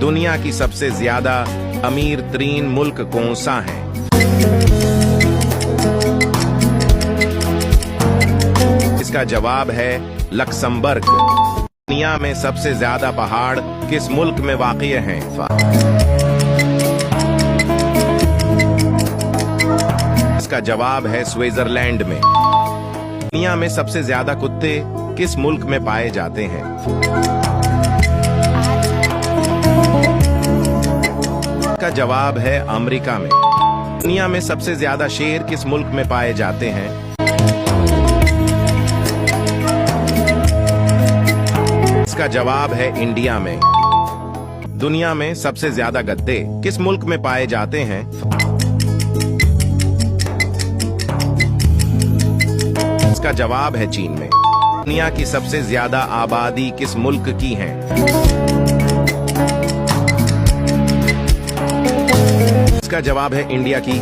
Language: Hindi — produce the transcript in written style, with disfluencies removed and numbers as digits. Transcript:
दुनिया की सबसे ज्यादा अमीर तरीन मुल्क कौन सा है? इसका जवाब है लक्समबर्ग। दुनिया में सबसे ज्यादा पहाड़ किस मुल्क में वाक़ई हैं? इसका जवाब है स्विट्जरलैंड में। दुनिया में सबसे ज्यादा कुत्ते किस मुल्क में पाए जाते हैं? इसका जवाब है अमेरिका में। दुनिया में सबसे ज्यादा शेर किस मुल्क में पाए जाते हैं? इसका जवाब है इंडिया में। दुनिया में सबसे ज्यादा गद्दे किस मुल्क में पाए जाते हैं? इसका जवाब है चीन में। दुनिया की सबसे ज्यादा आबादी किस मुल्क की है? इसका जवाब है इंडिया की।